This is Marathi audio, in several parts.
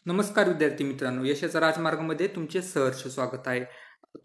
नमस्कार विद्यार्थी मित्रांनो, यशाचा राजमार्गामध्ये तुमचे सहर्ष स्वागत आहे.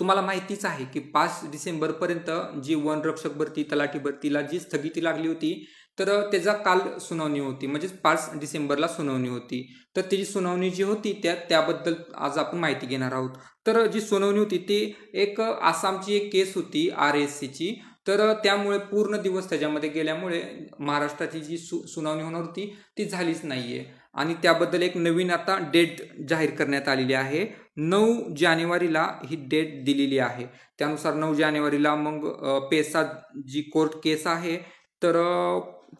तुम्हाला माहितीच आहे की 5 डिसेंबरपर्यंत जी वनरक्षक भरती, तलाठी भरतीला जी स्थगिती लागली होती, तर त्याचा काल सुनावणी होती. म्हणजेच 5 डिसेंबरला सुनावणी होती. तर त्याची सुनावणी जी होती त्याबद्दल आज आपण माहिती घेणार आहोत. तर जी सुनावणी होती ती एक आसामची एक केस होती RSCची. तर त्यामुळे पूर्ण दिवस त्याच्यामध्ये गेल्यामुळे महाराष्ट्राची जी सुनावणी होणार होती ती झालीच नाहीये. आणि त्याबद्दल एक नवीन आता डेट जाहीर करण्यात आलेली आहे. 9 जानेवारीला ही डेट दिलेली आहे. त्यानुसार 9 जानेवारीला मग पेसा जी कोर्ट केस आहे तर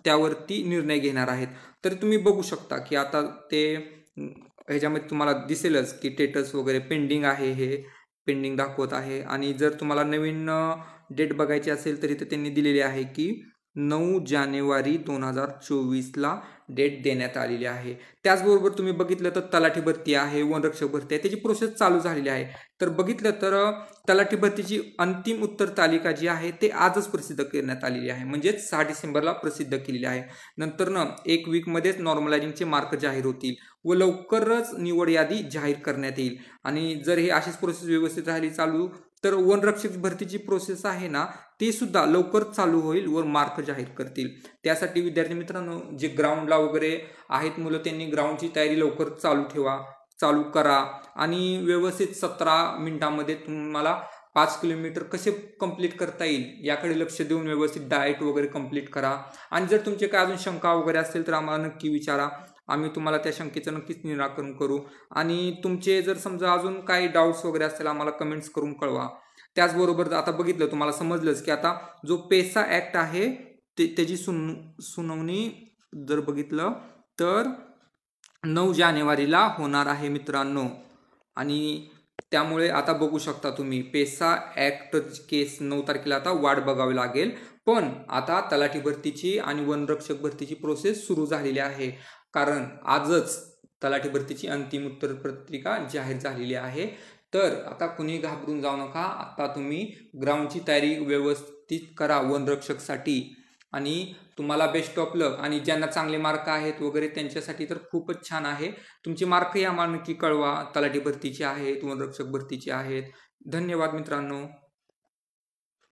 त्यावरती निर्णय घेणार आहेत. तर तुम्ही बघू शकता की आता ते ह्याच्यामध्ये तुम्हाला दिसेलच की स्टेटस वगैरे पेंडिंग आहे, हे पेंडिंग दाखवत आहे. आणि जर तुम्हाला नवीन डेट बघायची असेल तर इथे त्यांनी दिलेली आहे की 9 जानेवारी 2024ला डेट देण्यात आलेली आहे. त्याचबरोबर तुम्ही बघितलं तर तलाठी भरती आहे, वनरक्षक भरती आहे, त्याची प्रोसेस चालू झालेली आहे. तर बघितलं तर तलाठी भरतीची अंतिम उत्तर तालिका जी आहे ते आजच प्रसिद्ध करण्यात आलेली आहे. म्हणजेच 6 डिसेंबरला प्रसिद्ध केलेली आहे. नंतर एक वीकमध्येच नॉर्मलायझिंगचे मार्क जाहीर होतील व लवकरच निवड यादी जाहीर करण्यात येईल. आणि जर ही अशीच प्रोसेस व्यवस्थित राहिली चालू तर वनरक्षक भरतीची प्रोसेस आहे ना ती सुद्धा लवकर चालू होईल व मार्क जाहीर करतील. त्यासाठी विद्यार्थी मित्रांनो, जे ग्राउंडला वगैरे आहेत मुलं त्यांनी ग्राउंडची तयारी लवकर चालू करा आणि व्यवस्थित 17 मिनिटांमध्ये तुम्हाला 5 किलोमीटर कसे कंप्लीट करता येईल याकडे लक्ष देऊन व्यवस्थित डाएट वगैरे कंप्लीट करा. आणि जर तुमचे काय अजून शंका वगैरे असतील तर आम्हाला नक्की विचारा. आम्ही तुम्हाला त्या शंकेचं नक्कीच निराकरण करू. आणि तुमचे जर समजा अजून काही डाऊट्स वगैरे असतील आम्हाला कमेंट्स करून कळवा. त्याचबरोबर आता बघितलं, तुम्हाला समजलंच की आता जो पेसा ऍक्ट आहे त्याची सुनावणी जर बघितलं तर 9 जानेवारीला होणार आहे मित्रांनो. आणि त्यामुळे आता बघू शकता तुम्ही पेसा ऍक्ट केस 9 तारखेला आता वाट बघावी लागेल. पण आता तलाठी भरतीची आणि वनरक्षक भरतीची प्रोसेस सुरू झालेली आहे. कारण आजच तलाठी भरतीची अंतिम उत्तरपत्रिका जाहीर झालेली आहे. तर आता कुणी घाबरून जाऊ नका. आता तुम्ही ग्राउंडची तयारी व्यवस्थित करा वनरक्षकसाठी. आणि तुम्हाला बेस्ट ऑफ लक. आणि ज्यांना चांगले मार्क आहेत वगैरे त्यांच्यासाठी तर खूपच छान आहे. तुमचे मार्कही आम्हाला नक्की कळवा. तलाठी भरतीचे आहेत, वनरक्षक भरतीचे आहेत. धन्यवाद मित्रांनो.